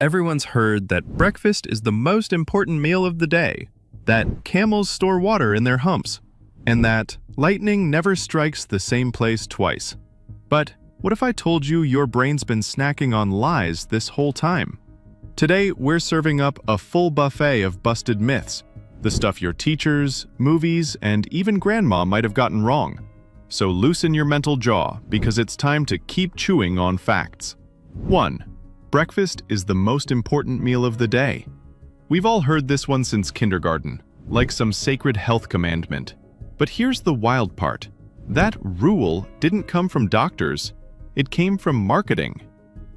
Everyone's heard that breakfast is the most important meal of the day, that camels store water in their humps, and that lightning never strikes the same place twice. But what if I told you your brain's been snacking on lies this whole time? Today, we're serving up a full buffet of busted myths, the stuff your teachers, movies, and even grandma might have gotten wrong. So loosen your mental jaw, because it's time to keep chewing on facts. 1. Breakfast is the most important meal of the day. We've all heard this one since kindergarten, like some sacred health commandment. But here's the wild part. That rule didn't come from doctors, it came from marketing.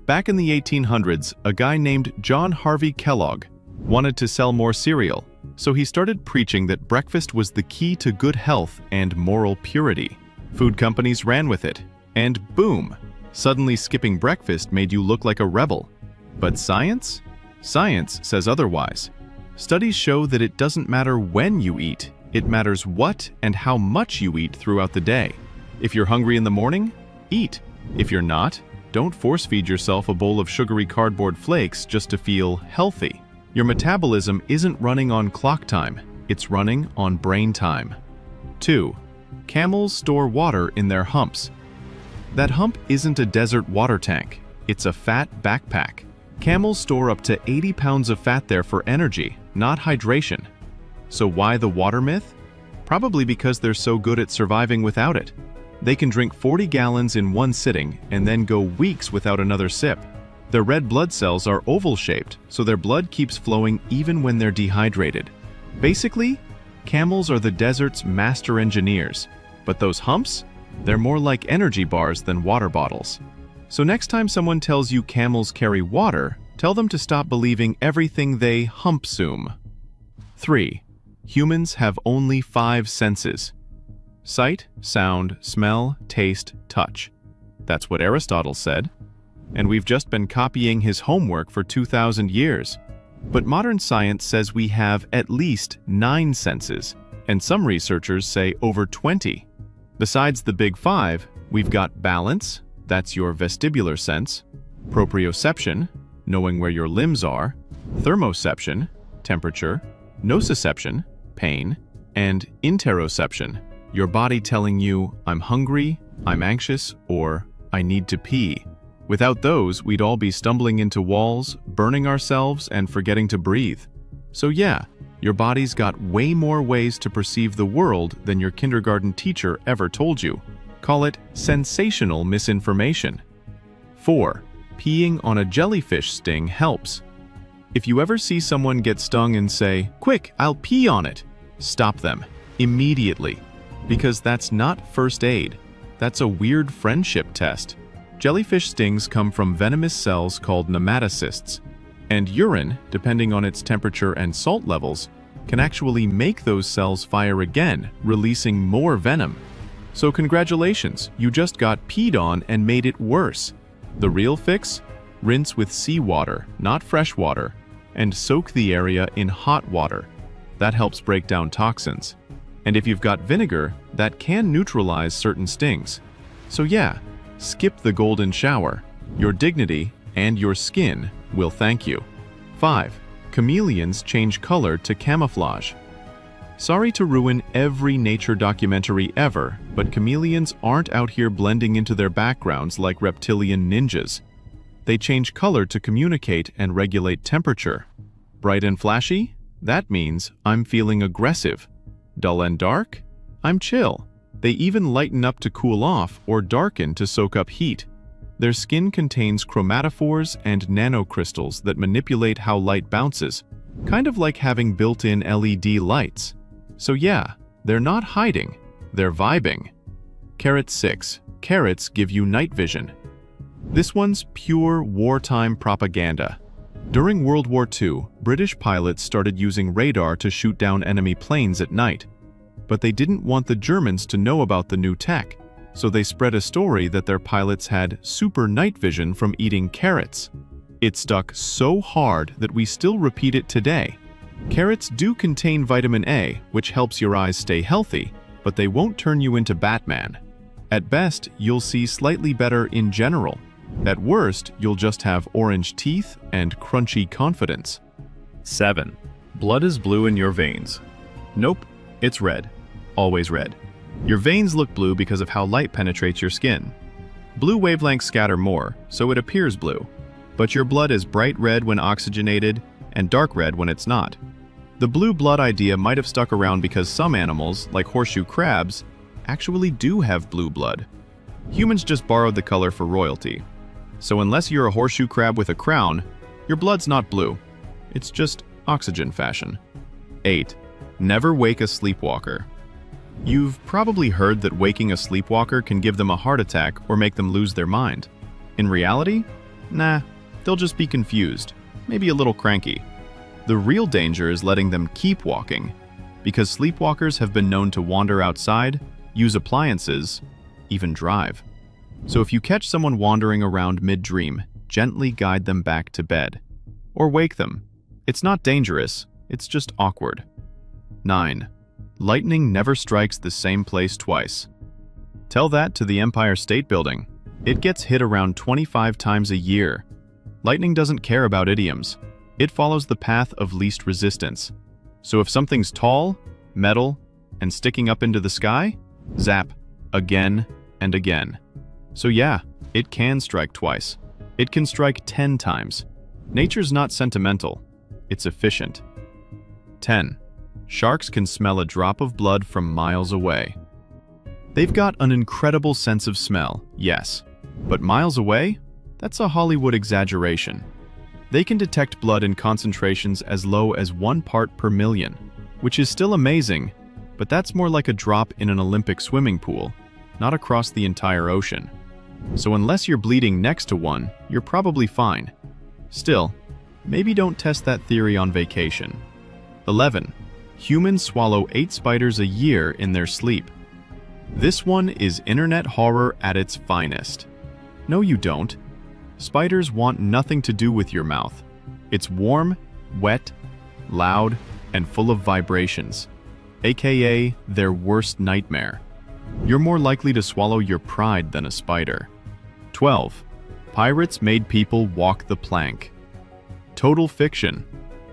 Back in the 1800s, a guy named John Harvey Kellogg wanted to sell more cereal, so he started preaching that breakfast was the key to good health and moral purity. Food companies ran with it, and boom! Suddenly skipping breakfast made you look like a rebel. But science? Science says otherwise. Studies show that it doesn't matter when you eat, it matters what and how much you eat throughout the day. If you're hungry in the morning, eat. If you're not, don't force-feed yourself a bowl of sugary cardboard flakes just to feel healthy. Your metabolism isn't running on clock time, it's running on brain time. 2. Camels store water in their humps. That hump isn't a desert water tank, it's a fat backpack. Camels store up to 80 pounds of fat there for energy, not hydration. So why the water myth? Probably because they're so good at surviving without it. They can drink 40 gallons in one sitting and then go weeks without another sip. Their red blood cells are oval-shaped, so their blood keeps flowing even when they're dehydrated. Basically, camels are the desert's master engineers, but those humps? They're more like energy bars than water bottles. So next time someone tells you camels carry water, tell them to stop believing everything they hump-sume. 3. Humans have only 5 senses. Sight, sound, smell, taste, touch. That's what Aristotle said. And we've just been copying his homework for 2,000 years. But modern science says we have at least 9 senses, and some researchers say over 20. Besides the big 5, we've got balance, that's your vestibular sense, proprioception, knowing where your limbs are, thermoception, temperature, nociception, pain, and interoception, your body telling you, I'm hungry, I'm anxious, or I need to pee. Without those, we'd all be stumbling into walls, burning ourselves, and forgetting to breathe. So yeah, your body's got way more ways to perceive the world than your kindergarten teacher ever told you. Call it sensational misinformation. 4. Peeing on a jellyfish sting helps. If you ever see someone get stung and say, "Quick, I'll pee on it," stop them immediately. Because that's not first aid. That's a weird friendship test. Jellyfish stings come from venomous cells called nematocysts. And urine, depending on its temperature and salt levels, can actually make those cells fire again, releasing more venom. So congratulations, you just got peed on and made it worse. The real fix? Rinse with seawater, not fresh water, and soak the area in hot water. That helps break down toxins. And if you've got vinegar, that can neutralize certain stings. So yeah, skip the golden shower. Your dignity and your skin will thank you. 5. Chameleons change color to camouflage. Sorry to ruin every nature documentary ever, but chameleons aren't out here blending into their backgrounds like reptilian ninjas. They change color to communicate and regulate temperature. Bright and flashy? That means I'm feeling aggressive. Dull and dark? I'm chill. They even lighten up to cool off or darken to soak up heat. Their skin contains chromatophores and nanocrystals that manipulate how light bounces, kind of like having built-in LED lights. So yeah, they're not hiding, they're vibing. 6. Carrots give you night vision. This one's pure wartime propaganda. During World War II, British pilots started using radar to shoot down enemy planes at night. But they didn't want the Germans to know about the new tech, so they spread a story that their pilots had super night vision from eating carrots. It stuck so hard that we still repeat it today. Carrots do contain vitamin A, which helps your eyes stay healthy, but they won't turn you into Batman. At best, you'll see slightly better in general. At worst, you'll just have orange teeth and crunchy confidence. 7. Blood is blue in your veins. Nope, it's red. Always red. Your veins look blue because of how light penetrates your skin. Blue wavelengths scatter more, so it appears blue. But your blood is bright red when oxygenated and dark red when it's not. The blue blood idea might have stuck around because some animals, like horseshoe crabs, actually do have blue blood. Humans just borrowed the color for royalty. So unless you're a horseshoe crab with a crown, your blood's not blue. It's just oxygen fashion. 8. Never wake a sleepwalker. You've probably heard that waking a sleepwalker can give them a heart attack or make them lose their mind. In reality? Nah, they'll just be confused, maybe a little cranky. The real danger is letting them keep walking, because sleepwalkers have been known to wander outside, use appliances, even drive. So if you catch someone wandering around mid-dream, gently guide them back to bed. Or wake them. It's not dangerous, it's just awkward. 9. Lightning never strikes the same place twice. Tell that to the Empire State Building. It gets hit around 25 times a year. Lightning doesn't care about idioms. It follows the path of least resistance. So if something's tall, metal, and sticking up into the sky, zap, again and again. So yeah, it can strike twice. It can strike 10 times. Nature's not sentimental, it's efficient. 10. Sharks can smell a drop of blood from miles away. They've got an incredible sense of smell, yes. But miles away? That's a Hollywood exaggeration. They can detect blood in concentrations as low as 1 part per million, which is still amazing, but that's more like a drop in an Olympic swimming pool, not across the entire ocean. So unless you're bleeding next to one, you're probably fine. Still, maybe don't test that theory on vacation. 11. Humans swallow 8 spiders a year in their sleep. This one is internet horror at its finest. No, you don't. Spiders want nothing to do with your mouth. It's warm, wet, loud, and full of vibrations, aka their worst nightmare. You're more likely to swallow your pride than a spider. 12. Pirates made people walk the plank. Total fiction.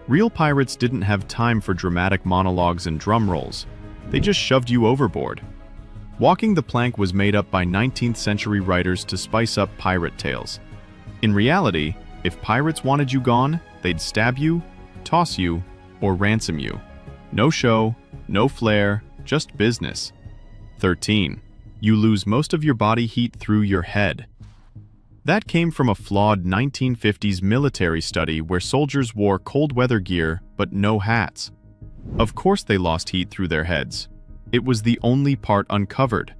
Real pirates didn't have time for dramatic monologues and drum rolls. They just shoved you overboard. Walking the plank was made up by 19th century writers to spice up pirate tales. In reality, if pirates wanted you gone, they'd stab you, toss you, or ransom you. No show, no flair, just business. 13. You lose most of your body heat through your head. That came from a flawed 1950s military study where soldiers wore cold weather gear but no hats. Of course they lost heat through their heads. It was the only part uncovered.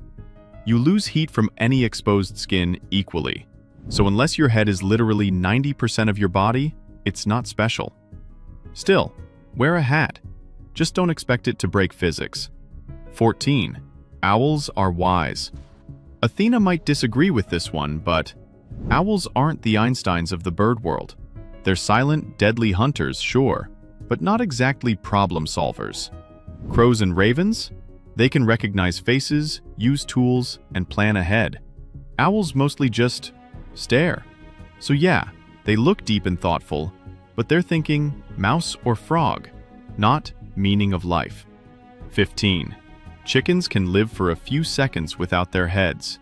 You lose heat from any exposed skin equally. So unless your head is literally 90% of your body, it's not special. Still, wear a hat. Just don't expect it to break physics. 14. Owls are wise. Athena might disagree with this one, but owls aren't the Einsteins of the bird world. They're silent, deadly hunters, sure, but not exactly problem solvers. Crows and ravens? They can recognize faces, use tools, and plan ahead. Owls mostly just stare. So yeah, they look deep and thoughtful, but they're thinking mouse or frog, not meaning of life. 15. Chickens can live for a few seconds without their heads.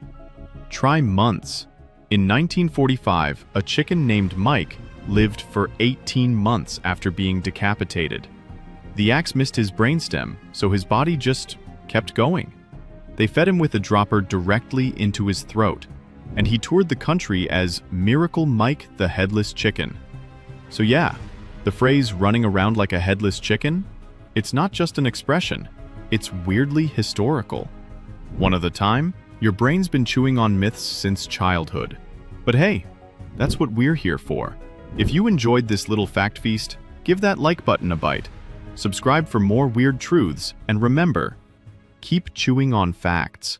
Try months. In 1945, a chicken named Mike lived for 18 months after being decapitated. The axe missed his brainstem, so his body just kept going. They fed him with a dropper directly into his throat, and he toured the country as Miracle Mike the Headless Chicken. So yeah, the phrase running around like a headless chicken, it's not just an expression, it's weirdly historical. One at a time, your brain's been chewing on myths since childhood. But hey, that's what we're here for. If you enjoyed this little fact feast, give that like button a bite. Subscribe for more weird truths, and remember, keep chewing on facts.